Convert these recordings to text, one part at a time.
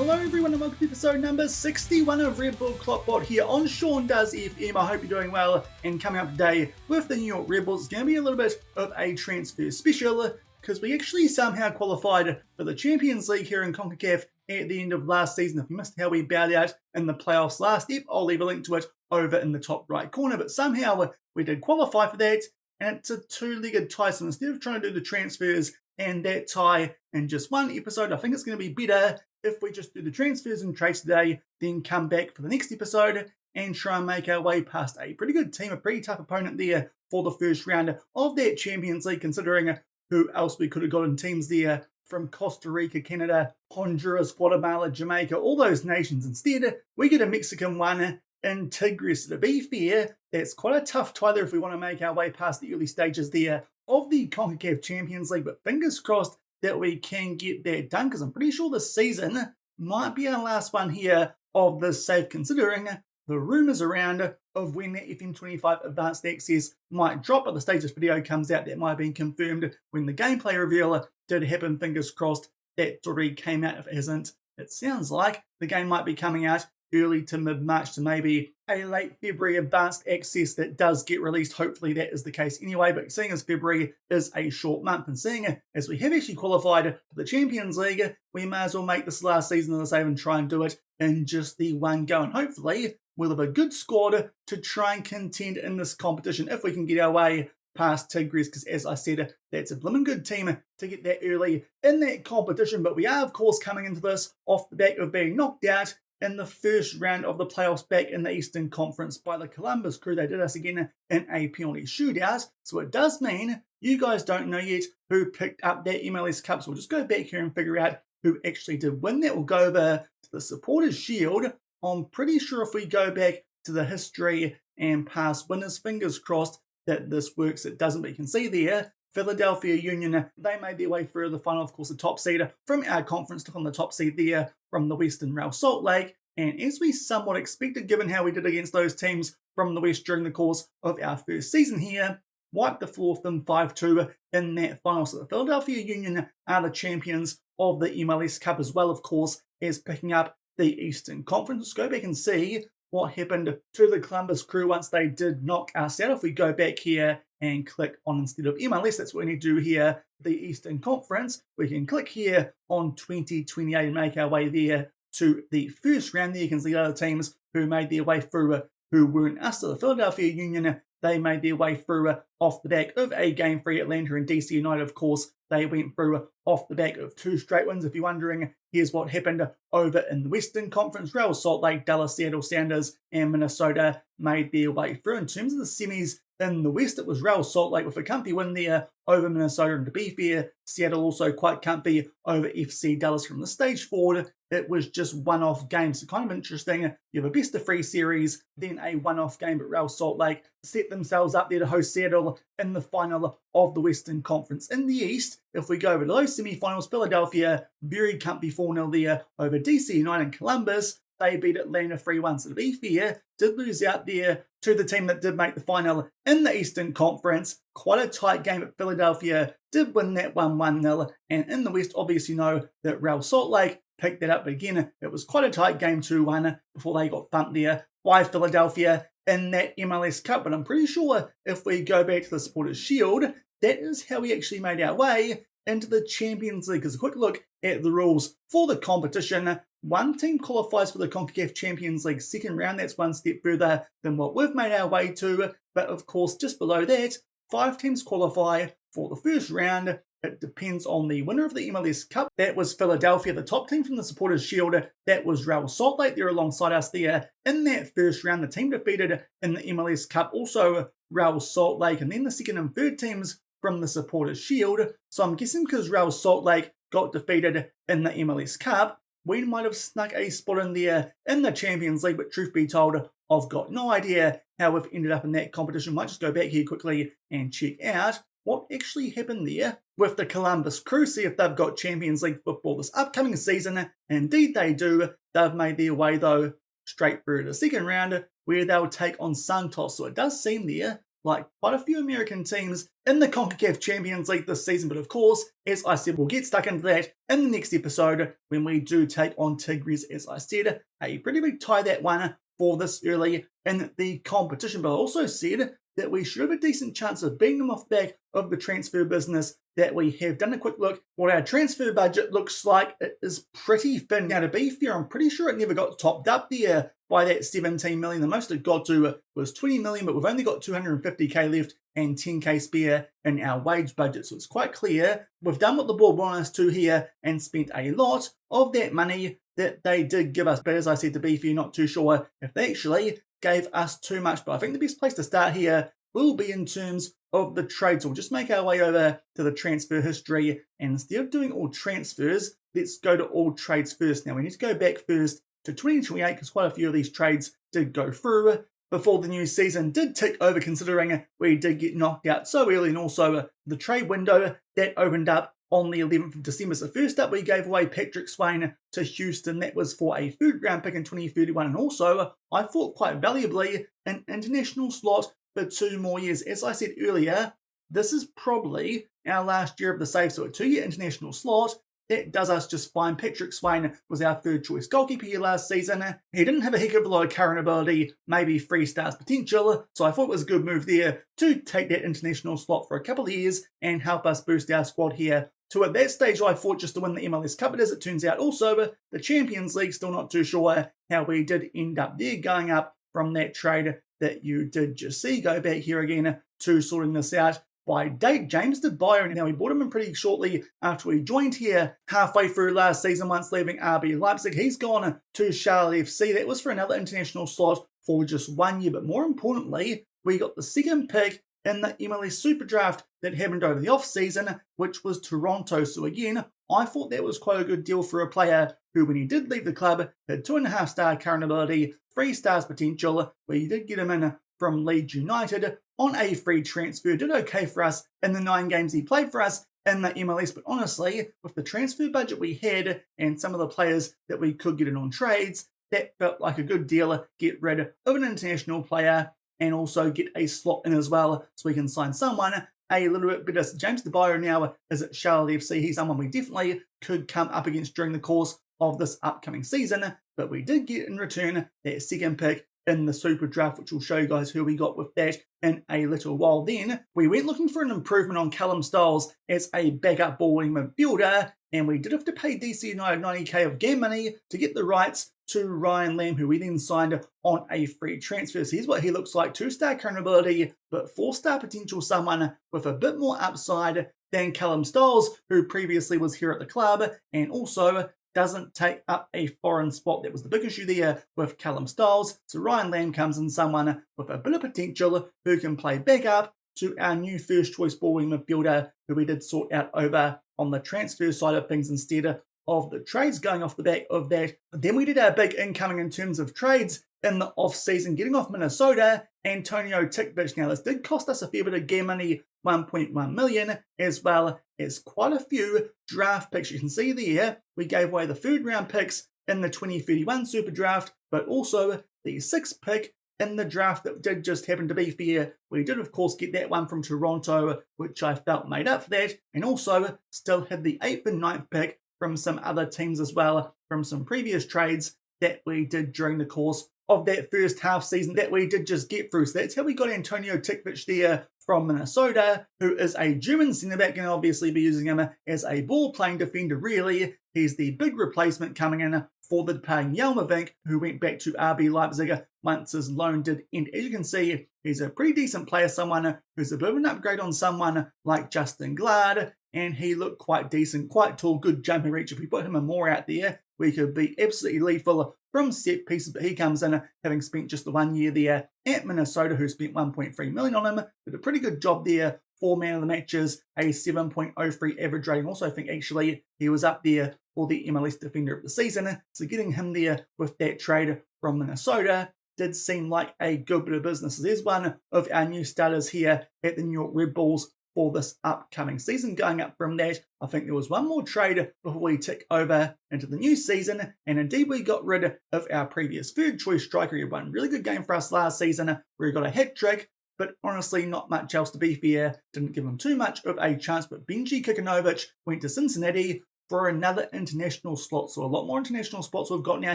Hello everyone and welcome to episode number 61 of Red Bull KloppBot here on Sean Does FM. I hope you're doing well, and coming up today with the New York Red Bulls, it's going to be a little bit of a transfer special because we actually somehow qualified for the Champions League here in CONCACAF at the end of last season. If you missed how we bowed out in the playoffs last step, I'll leave a link to it over in the top right corner, but somehow we did qualify for that, and it's a two-legged tie, so instead of trying to do the transfers and that tie in just one episode, I think it's going to be better if we just do the transfers and trades today, then come back for the next episode and try and make our way past a pretty good team, a pretty tough opponent there for the first round of that Champions League, considering who else we could have gotten teams there from Costa Rica, Canada, Honduras, Guatemala, Jamaica, all those nations. Instead, we get a Mexican one in Tigres. To be fair, that's quite a tough tie there if we want to make our way past the early stages there of the CONCACAF Champions League, but fingers crossed that we can get that done, because I'm pretty sure this season might be our last one here of this safe, considering the rumours around of when the FM24 advanced access might drop. At the stage this video comes out, that might have been confirmed when the gameplay reveal did happen. Fingers crossed that already came out. If it hasn't, it sounds like the game might be coming out early to mid-March, to maybe a late February advanced access that does get released. Hopefully that is the case anyway, but seeing as February is a short month, and seeing as we have actually qualified for the Champions League, we may as well make this last season of the save and try and do it in just the one go, and hopefully we'll have a good squad to try and contend in this competition if we can get our way past Tigres, because as I said, that's a blooming good team to get that early in that competition. But we are of course coming into this off the back of being knocked out in the first round of the playoffs back in the Eastern Conference by the Columbus Crew. They did us again in a penalty shootout, so it does mean you guys don't know yet who picked up that MLS Cup, so we'll just go back here and figure out who actually did win that. We'll go over to the Supporters Shield. I'm pretty sure if we go back to the history and past winners, fingers crossed that this works. It doesn't, but you can see there, Philadelphia Union, they made their way through the final. Of course, the top seed from our conference took on the top seed there from the Western Real Salt Lake. And as we somewhat expected, given how we did against those teams from the West during the course of our first season here, wiped the floor with them 5-2 in that final. So the Philadelphia Union are the champions of the MLS Cup, as well, of course, as picking up the Eastern Conference. Let's go back and see what happened to the Columbus Crew once they did knock us out. If we go back here and click on, instead of MLS, that's what we need to do here, the Eastern Conference, we can click here on 2028 and make our way there to the first round. There you can see other teams who made their way through who weren't us. So the Philadelphia Union, they made their way through off the back of a game-free. Atlanta and DC United, of course, they went through off the back of 2 straight wins. If you're wondering, here's what happened over in the Western Conference. Real Salt Lake, Dallas, Seattle Sounders, and Minnesota made their way through. In terms of the semis in the West, it was Real Salt Lake with a comfy win there over Minnesota, and to be fair, Seattle also quite comfy over FC Dallas. From the stage forward, it was just one-off games. So kind of interesting. You have a best-of-3 series, then a one-off game, but Real Salt Lake set themselves up there to host Seattle in the final of the Western Conference. In the East, if we go over to those semi-finals, Philadelphia, very comfy 4-0 there over DC United and Columbus. They beat Atlanta 3-1. So to be fair, did lose out there to the team that did make the final in the Eastern Conference. Quite a tight game, but Philadelphia did win that 1-0. And in the West, obviously you know that Real Salt Lake picked that up. But again, it was quite a tight game, 2-1, before they got thumped there by Philadelphia in that MLS Cup. But I'm pretty sure if we go back to the Supporters Shield, that is how we actually made our way into the Champions League. As a quick look at the rules for the competition, one team qualifies for the CONCACAF Champions League second round. That's one step further than what we've made our way to. But of course, just below that, 5 teams qualify for the first round. It depends on the winner of the MLS Cup. That was Philadelphia. The top team from the Supporters Shield, that was Real Salt Lake. They're alongside us there in that first round. The team defeated in the MLS Cup, also Real Salt Lake. And then the second and third teams from the Supporters Shield. So I'm guessing because Real Salt Lake got defeated in the MLS Cup, we might have snuck a spot in there in the Champions League, but truth be told, I've got no idea how we've ended up in that competition. Might just go back here quickly and check out what actually happened there with the Columbus Crew, see if they've got Champions League football this upcoming season. Indeed they do. They've made their way though straight through to the second round, where they'll take on Santos. So it does seem there like quite a few American teams in the CONCACAF Champions League this season. But of course, as I said, we'll get stuck into that in the next episode when we do take on Tigres, as I said. A pretty big tie, that one, for this early in the competition. But I also said that we should have a decent chance of beating them off the back of the transfer business that we have done. A quick look what our transfer budget looks like. It is pretty thin. Now, to be fair, I'm pretty sure it never got topped up there by that 17 million. The most it got to was 20 million, but we've only got 250k left and 10k spare in our wage budget. So it's quite clear we've done what the board wanted us to here and spent a lot of that money that they did give us. But as I said, to be fair, not too sure if they actually gave us too much. But I think the best place to start here will be in terms of the trades. So we'll just make our way over to the transfer history, and instead of doing all transfers, let's go to all trades first. Now we need to go back first to 2028 because quite a few of these trades did go through before the new season did tick over, considering we did get knocked out so early, and also the trade window that opened up on the 11th of December. So first up, we gave away Patrick Swain to Houston. That was for a third round pick in 2031, and also I thought quite valuably an international slot for 2 more years. As I said earlier, this is probably our last year of the save, so a 2-year international slot. That does us just fine. Patrick Swain was our third choice goalkeeper here last season. He didn't have a heck of a lot of current ability, maybe 3 stars potential, so I thought it was a good move there to take that international slot for a couple of years and help us boost our squad here to, at that stage, I thought just to win the MLS Cup. But as it turns out, also the Champions League, still not too sure how we did end up there, going up from that trade that you did just see. Go back here again to sorting this out by date. James DeBuyer, now we bought him in pretty shortly after we joined here halfway through last season, once leaving RB Leipzig. He's gone to Charlotte FC. That was for another international slot for just 1 year, but more importantly, we got the second pick in the MLS Super Draft that happened over the off-season, which was Toronto. So again, I thought that was quite a good deal for a player who, when he did leave the club, had 2.5-star current ability, 3 stars potential. We did get him in from Leeds United on a free transfer. Did okay for us in the 9 games he played for us in the MLS. But honestly, with the transfer budget we had and some of the players that we could get in on trades, that felt like a good deal. Get rid of an international player and also get a slot in as well, so we can sign someone a little bit better. So James DeBuyer now is at Charlotte FC. He's someone we definitely could come up against during the course of this upcoming season, but we did get in return that second pick in the Super Draft, which will show you guys who we got with that in a little while. Then we went looking for an improvement on Callum Styles as a backup ball-winning midfielder, and we did have to pay DC United 90k of game money to get the rights to Ryan Lamb, who we then signed on a free transfer. So here's what he looks like: 2-star current ability, but 4-star potential, someone with a bit more upside than Callum Styles, who previously was here at the club, and also doesn't take up a foreign spot. That was the big issue there with Callum Styles. So Ryan Lamb comes in, someone with a bit of potential who can play backup to our new first choice ball-winning midfielder, who we did sort out over on the transfer side of things instead of the trades going off the back of that. Then we did our big incoming in terms of trades in the off-season, getting off Minnesota, Antonio Tikvich. Now, this did cost us a fair bit of game money, 1.1 million, as well as quite a few draft picks. You can see there, we gave away the third round picks in the 2031 Super Draft, but also the 6th pick in the draft that did just happen to be fair. We did, of course, get that one from Toronto, which I felt made up for that, and also still had the 8th and 9th pick from some other teams as well, from some previous trades that we did during the course of that first half season that we did just get through. So that's how we got Antonio Tikvich there from Minnesota, who is a German centre-back, and obviously be using him as a ball-playing defender, really. He's the big replacement coming in for the departing Jelmavink, who went back to RB Leipzig once his loan did end. As you can see, he's a pretty decent player, someone who's a bit of an upgrade on someone like Justin Glad, and he looked quite decent, quite tall, good jumping reach. If we put him and more out there, we could be absolutely lethal from set pieces, but he comes in having spent just the 1 year there at Minnesota, who spent 1.3 million on him. Did a pretty good job there, 4 man of the matches, a 7.03 average rating. Also, I think actually he was up there for the MLS Defender of the Season. So getting him there with that trade from Minnesota did seem like a good bit of business. So there's one of our new starters here at the New York Red Bulls for this upcoming season. Going up from that, I think there was one more trade before we tick over into the new season, and indeed we got rid of our previous third choice striker. He had one really good game for us last season where he got a hat trick, but honestly not much else to be fair. Didn't give him too much of a chance, but Benji Kikanovic went to Cincinnati for another international slot. So a lot more international spots we've got now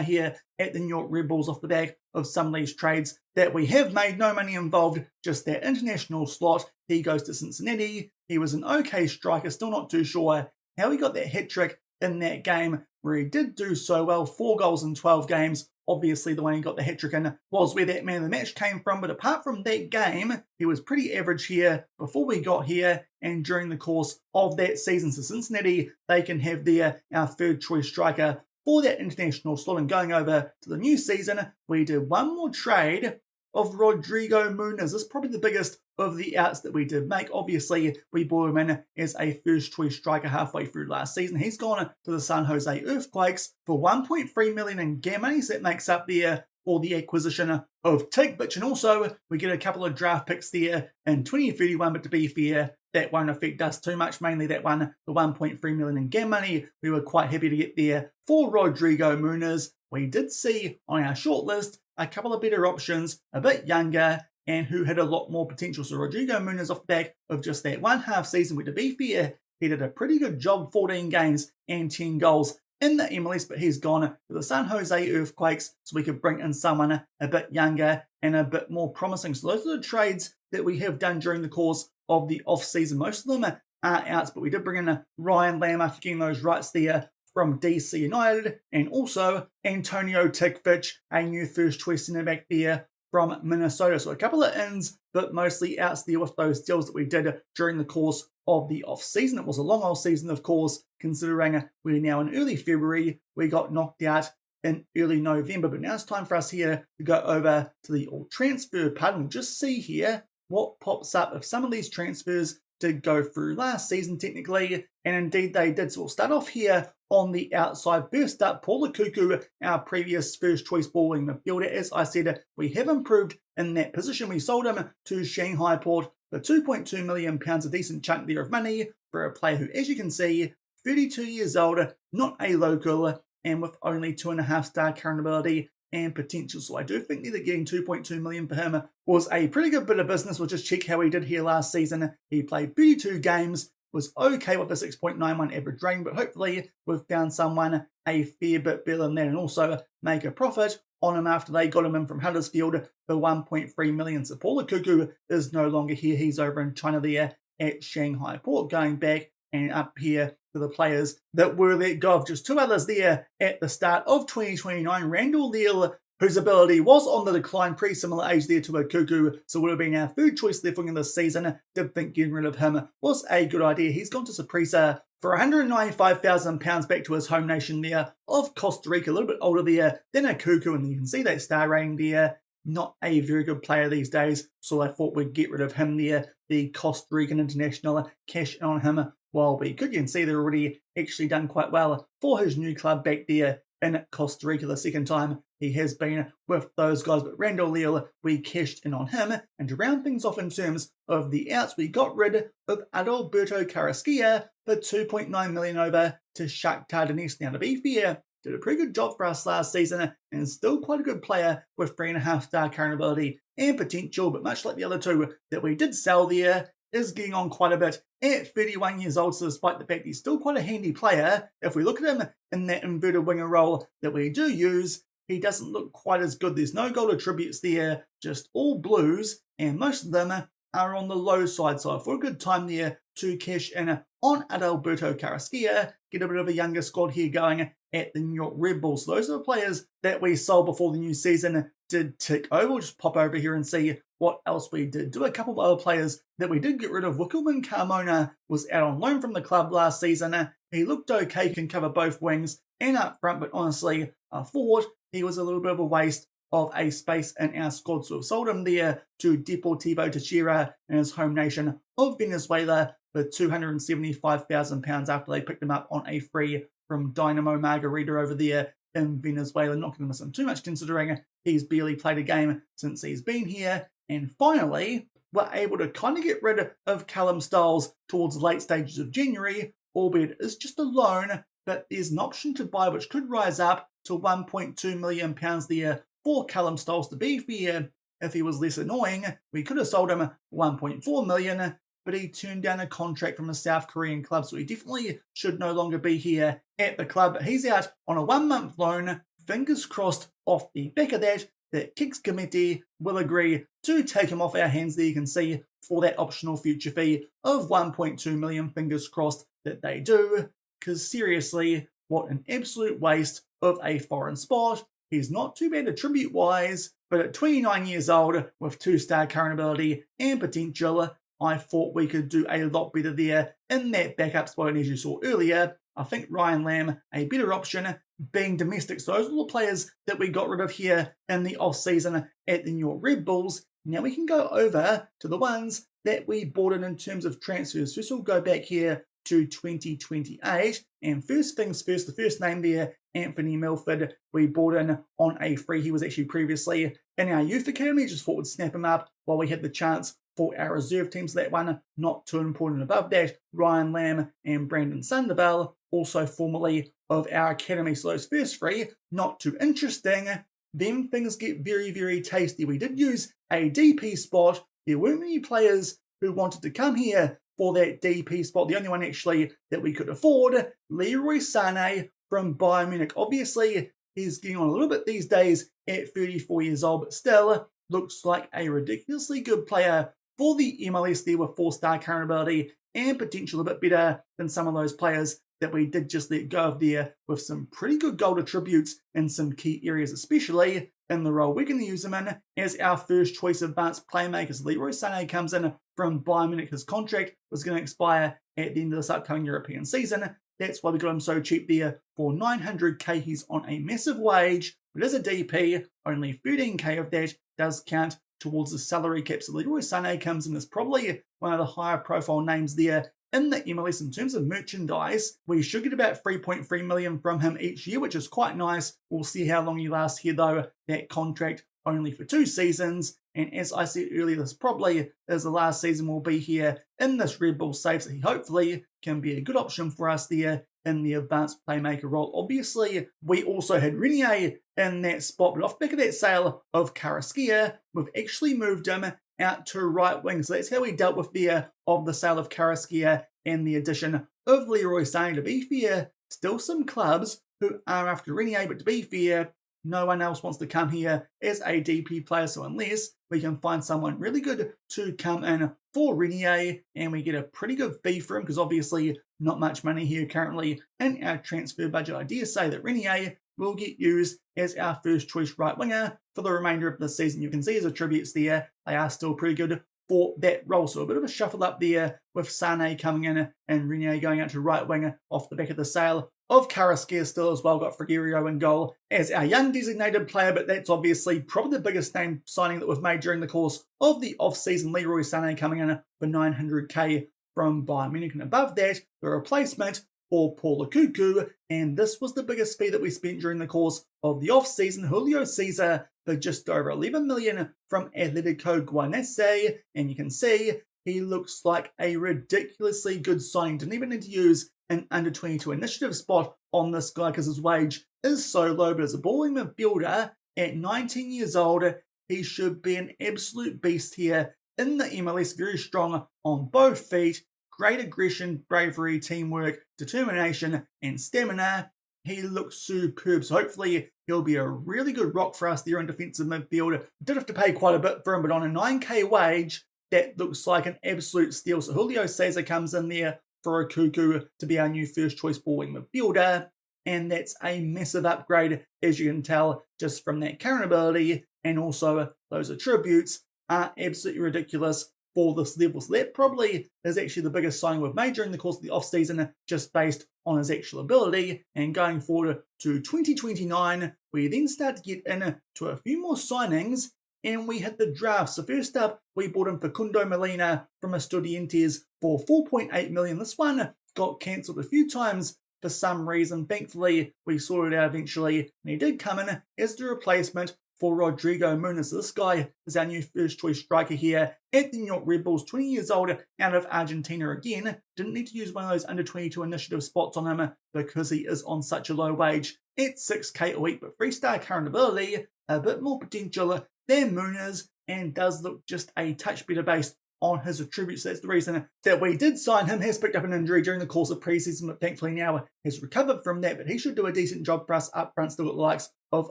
here at the New York Red Bulls off the back of some of these trades that we have made. No money involved, just that international slot. He goes to Cincinnati. He was an okay striker, still not too sure how he got that hat-trick in that game where he did do so well, 4 goals in 12 games. Obviously, the one he got the hat-trick in was where that man of the match came from, but apart from that game, he was pretty average here before we got here and during the course of that season. So Cincinnati, they can have our third choice striker for that international slot. And going over to the new season, we did one more trade of Rodrigo Muniz. This is probably the biggest of the outs that we did make. Obviously, we brought him in as a first choice striker halfway through last season. He's gone to the San Jose Earthquakes for 1.3 million in game money. So that makes up there for the acquisition of Tigbich. And also, we get a couple of draft picks there in 2031. But to be fair, that won't affect us too much. Mainly that one, the 1.3 million in game money, we were quite happy to get there for Rodrigo Muniz. We did see on our shortlist a couple of better options, a bit younger, and who had a lot more potential. So Rodrigo Muniz off the back of just that one half season, where to be fair, he did a pretty good job, 14 games and 10 goals in the MLS, but he's gone to the San Jose Earthquakes, so we could bring in someone a bit younger and a bit more promising. So those are the trades that we have done during the course of the off-season. Most of them are outs, but we did bring in Ryan Lamb after getting those rights there from DC United, and also Antonio Tigbich, a new first choice centre back there from Minnesota. So a couple of ins, but mostly outs there with those deals that we did during the course of the off-season. It was a long off-season, of course, considering we're now in early February. We got knocked out in early November, but now it's time for us here to go over to the all transfer part and just see here what pops up if some of these transfers did go through last season technically, and indeed they did. So we'll start off here on the outside. First up, Paul Akuku, our previous first choice balling midfielder. As I said, we have improved in that position. We sold him to Shanghai Port for £2.2 million, a decent chunk there of money for a player who, as you can see, 32 years old, not a local, and with only 2.5-star current ability and potential. So I do think that getting 2.2 million for him was a pretty good bit of business. We'll just check how he did here last season. He played 32 games, was okay with a 6.91 average rating, but hopefully we've found someone a fair bit better than that and also make a profit on him after they got him in from Huddersfield for 1.3 million. So Paul Akuku is no longer here. He's over in China there at Shanghai Port, going back and up here to the players that were let go of. Just two others there at the start of 2029. Randall Leal, whose ability was on the decline, pretty similar age there to Akuku, so would have been our third choice there for this season. Did think getting rid of him was a good idea. He's gone to Saprissa for £195,000 back to his home nation there of Costa Rica, a little bit older there than Akuku, and you can see that star rating there. Not a very good player these days, so I thought we'd get rid of him there, the Costa Rican international, cash in on him while we could. You can see they're already actually done quite well for his new club back there in Costa Rica, the second time he has been with those guys. But Randall Leal, we cashed in on him, and to round things off in terms of the outs, we got rid of Adalberto Carrasquilla for 2.9 million over to Shakhtar Donetsk. Now, to be fair, did a pretty good job for us last season and still quite a good player with 3.5-star current ability and potential, but much like the other two that we did sell there, is getting on quite a bit at 31 years old. So despite the fact he's still quite a handy player, if we look at him in that inverted winger role that we do use, he doesn't look quite as good. There's no goal attributes there, just all blues, and most of them are on the low side. So for a good time there to cash in on Adalberto Carrasquilla, get a bit of a younger squad here going at the New York Red Bulls. So those are the players that we sold before the new season did tick over. We'll just pop over here and see what else we did do. A couple of other players that we did get rid of. Wickelman Carmona was out on loan from the club last season. He looked okay, can cover both wings and up front, but honestly, I thought he was a little bit of a waste of a space in our squad. So we've sold him there to Deportivo Táchira in his home nation of Venezuela for £275,000 after they picked him up on a free from Dynamo Margarita over there in Venezuela. Not going to miss him too much considering he's barely played a game since he's been here. And finally, we're able to kind of get rid of Callum Stiles towards the late stages of January, albeit it's just a loan, but there's an option to buy which could rise up to £1.2 million there for Callum Stiles. To be fair, if he was less annoying, we could have sold him for 1.4 million, but he turned down a contract from a South Korean club, so he definitely should no longer be here at the club. He's out on a 1-month loan. Fingers crossed off the back of that, the Kicks Committee will agree to take him off our hands there, you can see, for that optional future fee of 1.2 million. Fingers crossed that they do, because seriously, what an absolute waste of a foreign spot. He's not too bad attribute-wise, but at 29 years old, with 2-star current ability and potential, I thought we could do a lot better there in that backup spot. And as you saw earlier, I think Ryan Lamb, a better option, being domestic. So those are the players that we got rid of here in the off-season at the New York Red Bulls. Now we can go over to the ones that we bought in terms of transfers. First we'll go back here to 2028. And first things first, the first name there, Anthony Milford, we bought in on a free. He was actually previously in our youth academy. Just thought we'd snap him up while we had the chance for our reserve teams. That one, not too important. Above that, Ryan Lamb and Brandon Sandoval, also formerly of our academy. So those first three, not too interesting. Then things get very, very tasty. We did use a DP spot. There weren't many players who wanted to come here for that DP spot. The only one actually that we could afford, Leroy Sané from Bayern Munich. Obviously, he's getting on a little bit these days at 34 years old, but still looks like a ridiculously good player for the MLS there, with 4-star current ability and potential a bit better than some of those players that we did just let go of there, with some pretty good gold attributes in some key areas, especially in the role we're going to use him in as our first choice advanced playmakers. Leroy Sané comes in from Bayern Munich. His contract was going to expire at the end of this upcoming European season. That's why we got him so cheap there for 900k. He's on a massive wage, but as a DP, only 13k of that does count towards the salary cap. So Leroy Sané comes in as probably one of the higher profile names there in the MLS. In terms of merchandise, we should get about 3.3 million from him each year, which is quite nice. We'll see how long he lasts here though. That contract only for 2 seasons. And as I said earlier, this probably is the last season we'll be here in this Red Bull save. So he hopefully can be a good option for us there in the advanced playmaker role. Obviously, we also had Renier in that spot, but off the back of that sale of Carrasquilla, we've actually moved him out to right wing. So that's how we dealt with the sale of Carrasquilla and the addition of Leroy Sané. To be fair, still some clubs who are after Renier, but to be fair, no one else wants to come here as a DP player. So unless we can find someone really good to come in for Renier and we get a pretty good fee for him, because obviously not much money here currently in our transfer budget, I dare say that Renier will get used as our first choice right winger for the remainder of the season. You can see his attributes there. They are still pretty good for that role. So a bit of a shuffle up there with Sané coming in and Renier going out to right winger off the back of the sale of Carrasquilla still as well. Got Frigerio in goal as our young designated player, but that's obviously probably the biggest name signing that we've made during the course of the off-season. Leroy Sané coming in for 900k from Bayern Munich. And above that, the replacement for Paul Lukaku, and this was the biggest fee that we spent during the course of the off-season. Julio Cesar for just over 11 million from Atletico Guanese, and you can see he looks like a ridiculously good signing. Didn't even need to use an under-22 initiative spot on this guy because his wage is so low, but as a balling midfielder at 19 years old, he should be an absolute beast here in the MLS. Very strong on both feet, great aggression, bravery, teamwork, determination, and stamina. He looks superb, so hopefully he'll be a really good rock for us there in defensive midfield. Did have to pay quite a bit for him, but on a 9k wage, that looks like an absolute steal. So Julio Cesar comes in there for a Cuckoo to be our new first choice ball-wing midfielder, and that's a massive upgrade, as you can tell, just from that current ability, and also those attributes are absolutely ridiculous for this level. So that probably is actually the biggest signing we've made during the course of the off-season, just based on his actual ability. And going forward to 2029, we then start to get into a few more signings, and we hit the draft. So first up, we bought in Facundo Molina from Estudiantes for 4.8 million. This one got cancelled a few times for some reason. Thankfully, we sorted it out eventually, and he did come in as the replacement for Rodrigo Muniz. This guy is our new first choice striker here at the New York Red Bulls, 20 years old, out of Argentina again. Didn't need to use one of those under 22 initiative spots on him because he is on such a low wage at 6k a week, but 3-star current ability, a bit more potential than Muniz, and does look just a touch better based on his attributes. That's the reason that we did sign him. Has picked up an injury during the course of preseason, but thankfully now has recovered from that. But he should do a decent job for us up front, still got the likes of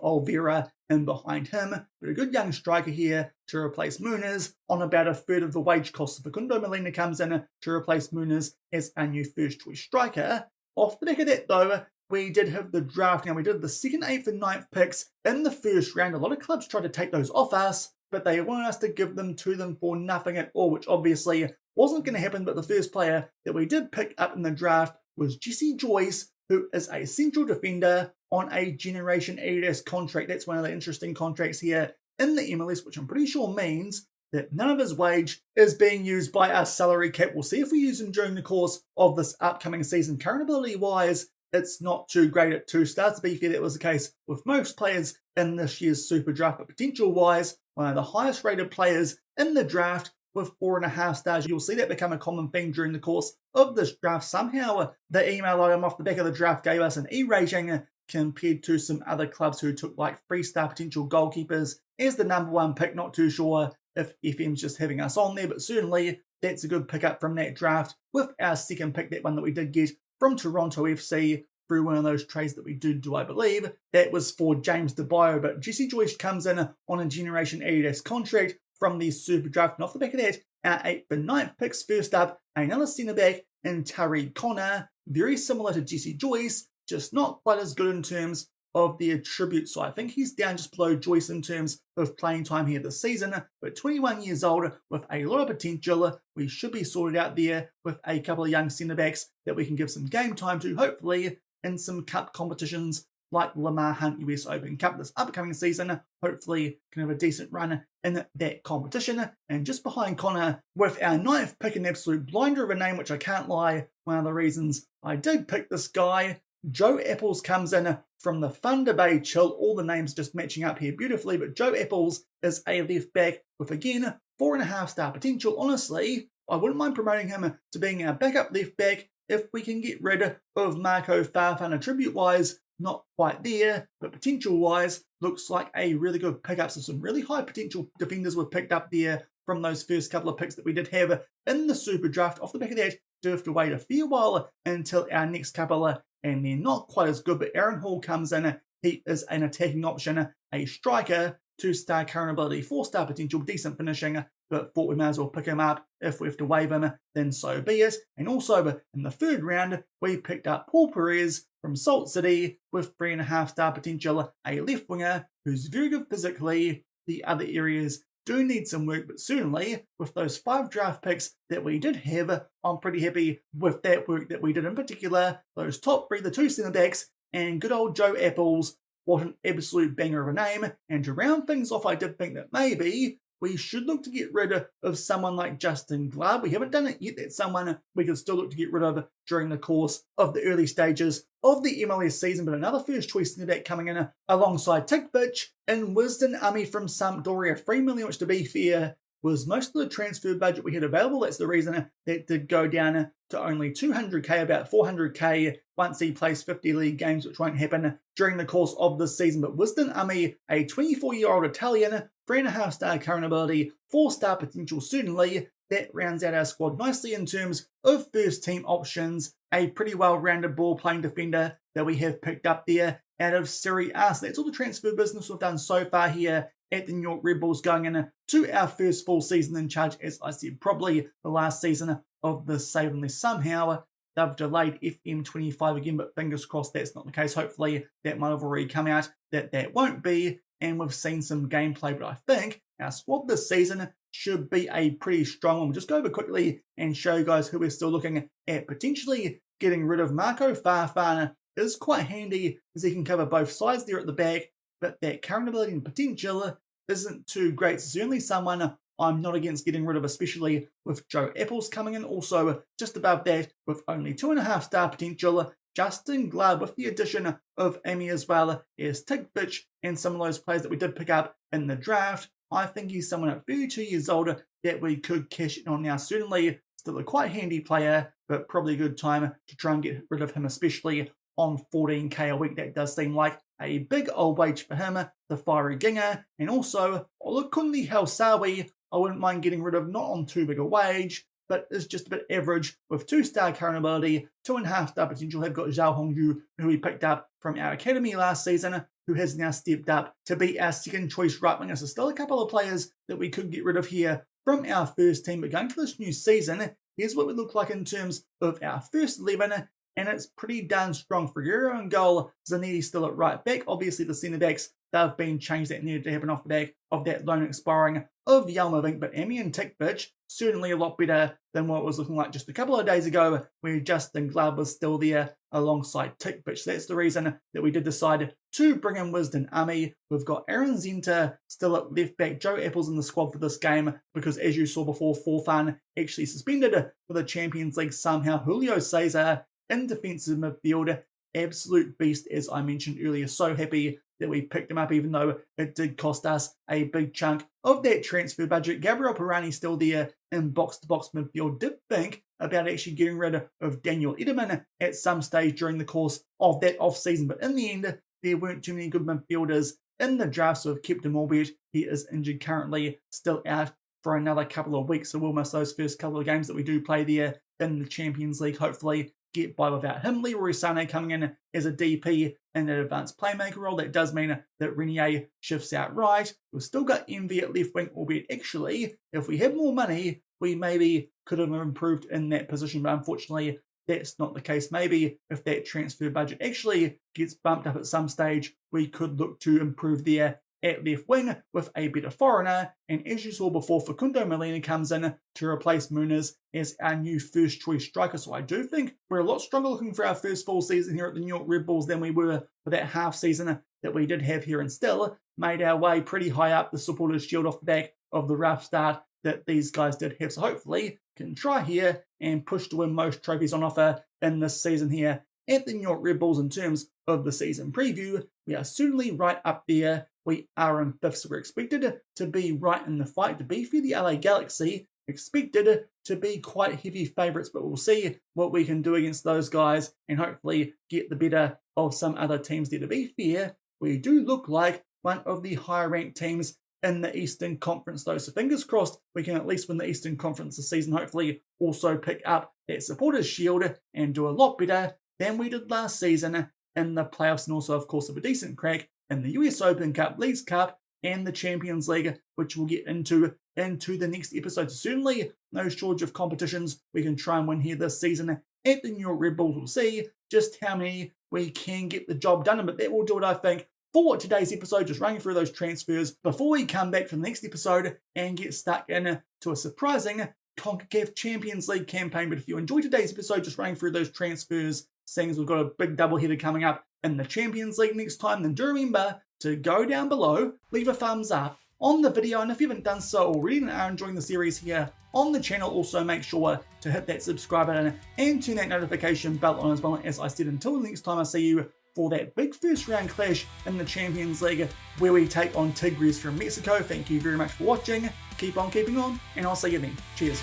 Oliveira in behind him. But a good young striker here to replace Muniz on about a third of the wage cost. So Facundo Molina comes in to replace Muniz as our new first choice striker. Off the back of that though, we did have the draft. Now we did the 2nd, 8th and 9th picks in the first round. A lot of clubs tried to take those off us, but they wanted us to give them to them for nothing at all, which obviously wasn't going to happen. But the first player that we did pick up in the draft was Jesse Joyce, who is a central defender on a Generation Adidas contract. That's one of the interesting contracts here in the MLS, which I'm pretty sure means that none of his wage is being used by our salary cap. We'll see if we use him during the course of this upcoming season. Current ability-wise, it's not too great at 2 stars. To be fair, that was the case with most players in this year's Super Draft, but potential-wise, one of the highest rated players in the draft with 4.5 stars. You'll see that become a common theme during the course of this draft. Somehow, the email item off the back of the draft gave us an E rating compared to some other clubs who took like 3-star potential goalkeepers as the #1 pick. Not too sure if FM's just having us on there, but certainly that's a good pickup from that draft with our 2nd pick, that one that we did get from Toronto FC through one of those trades that we do, I believe. That was for James DeBio, but Jesse Joyce comes in on a Generation Adidas contract from the Super Draft. And off the back of that, our 8th and 9th picks. First up, another centre-back in Tariq Connor. Very similar to Jesse Joyce, just not quite as good in terms of the attributes. So I think he's down just below Joyce in terms of playing time here this season. But 21 years old with a lot of potential. We should be sorted out there with a couple of young centre-backs that we can give some game time to, hopefully in some cup competitions like Lamar Hunt US Open Cup this upcoming season. Hopefully can have a decent run in that competition. And just behind Connor with our 9th pick, an absolute blinder of a name, which I can't lie, one of the reasons I did pick this guy. Joe Apples comes in from the Thunder Bay Chill. All the names just matching up here beautifully, but Joe Apples is a left back with, again, 4.5 star potential. Honestly, I wouldn't mind promoting him to being our backup left back if we can get rid of Marco Farfan. Attribute-wise, not quite there, but potential-wise, looks like a really good pickup. So some really high potential defenders were picked up there from those first couple of picks that we did have in the Super Draft. Off the back of that, do have to wait a fair while until our next couple, and they're not quite as good, but Aaron Hall comes in. He is an attacking option, a striker, 2-star current ability, 4-star potential, decent finishing, but thought we might as well pick him up. If we have to waive him, then so be it. And also, in the 3rd round, we picked up Paul Perez from Salt City with 3.5-star potential, a left winger who's very good physically. The other areas do need some work, but certainly with those 5 draft picks that we did have, I'm pretty happy with that work that we did, in particular those top 3, the 2 centre-backs, and good old Joe Apples. What an absolute banger of a name. And to round things off, I did think that maybe we should look to get rid of someone like Justin Glad. We haven't done it yet. That's someone we could still look to get rid of during the course of the early stages of the MLS season. But another first choice centre-back coming in alongside Tikvich and Wisdom Ami from Sampdoria. $3 million, which to be fair was most of the transfer budget we had available. That's the reason that did go down to only 200k, about 400k once he plays 50 league games, which won't happen during the course of this season. But Wisdom Ami, a 24-year-old Italian, 3.5-star current ability, 4-star potential, certainly. That rounds out our squad nicely in terms of first team options. A pretty well-rounded ball-playing defender that we have picked up there out of Serie A. So that's all the transfer business we've done so far here at the New York Red Bulls, going into our first full season in charge. As I said, probably the last season of this save, unless somehow they've delayed FM25 again, but fingers crossed that's not the case. Hopefully that might have already come out that won't be, and we've seen some gameplay. But I think our squad this season should be a pretty strong one. We'll just go over quickly and show you guys who we're still looking at potentially getting rid of. Marco Farfan is quite handy as he can cover both sides there at the back, but that current ability and potential isn't too great. So certainly someone I'm not against getting rid of, especially with Joe Apples coming in. Also, just above that, with only 2.5-star potential, Justin Glad, with the addition of Amy as well as Tikvich and some of those players that we did pick up in the draft. I think he's someone at 32 years old that we could cash in on now. Certainly still a quite handy player, but probably a good time to try and get rid of him, especially on 14k a week. That does seem like a big old wage for him, the fiery ginger. And also, Olukunle Hausawi, I wouldn't mind getting rid of, not on too big a wage, but is just a bit average with 2-star current ability, 2.5-star potential. Have got Zhao Hongyu, who we picked up from our academy last season, who has now stepped up to be our second choice right winger. So still a couple of players that we could get rid of here from our first team. But going to this new season, here's what we look like in terms of our first 11, and it's pretty darn strong. Figueroa in goal, Zanetti still at right back. Obviously the centre backs, they've been changed. That needed to happen off the back of that loan expiring of Yelmovink, but Emi and Tikvich certainly a lot better than what it was looking like just a couple of days ago, where Justin Glove was still there alongside Tikvich. So that's the reason that we did decide to bring in Wisdom Ami. We've got Aaron Zenta still at left back, Joe Apple's in the squad for this game, because as you saw before, Forfan actually suspended for the Champions League somehow. Julio Cesar in defensive midfield, absolute beast as I mentioned earlier. So happy that we picked him up, even though it did cost us a big chunk of that transfer budget. Gabriel Pirani still there in box-to-box midfield. Did think about actually getting rid of Daniel Edelman at some stage during the course of that off-season, but in the end, there weren't too many good midfielders in the draft, so I've kept him, albeit he is injured currently, still out for another couple of weeks, so we'll miss those first couple of games that we do play there in the Champions League. Hopefully get by without him. Leroy Sané coming in as a DP in an advanced playmaker role. That does mean that Renier shifts out right. We've still got Envy at left wing, albeit actually, if we had more money, we maybe could have improved in that position, but unfortunately, that's not the case. Maybe if that transfer budget actually gets bumped up at some stage, we could look to improve there at left wing with a better foreigner. And as you saw before, Facundo Molina comes in to replace Muniz as our new first choice striker. So I do think we're a lot stronger looking for our first full season here at the New York Red Bulls than we were for that half season that we did have here, and still made our way pretty high up the Supporters' Shield off the back of the rough start that these guys did have. So hopefully can try here and push to win most trophies on offer in this season here at the New York Red Bulls. In terms of the season preview, we are certainly right up there. We are in 5th, so we're expected to be right in the fight, to be for the LA Galaxy, expected to be quite heavy favourites, but we'll see what we can do against those guys and hopefully get the better of some other teams there. To be fair, we do look like one of the higher ranked teams in the Eastern Conference though, so fingers crossed we can at least win the Eastern Conference this season. Hopefully also pick up that Supporters' Shield and do a lot better than we did last season in the playoffs, and also of course have a decent crack in the US Open Cup, Leagues Cup and the Champions League, which we'll get into the next episode. So certainly no shortage of competitions we can try and win here this season at the New York Red Bulls. We'll see just how many we can get the job done, but that will do it, I think, for today's episode, just running through those transfers before we come back for the next episode and get stuck into a surprising CONCACAF Champions League campaign. But if you enjoyed today's episode, just running through those transfers, seeing as we've got a big doubleheader coming up in the Champions League next time, then do remember to go down below, leave a thumbs up on the video, and if you haven't done so already and are enjoying the series here on the channel, also make sure to hit that subscribe button and turn that notification bell on as well. As I said, until the next time I see you for that big first round clash in the Champions League where we take on Tigres from Mexico. Thank you very much for watching, keep on keeping on, and I'll see you then. Cheers.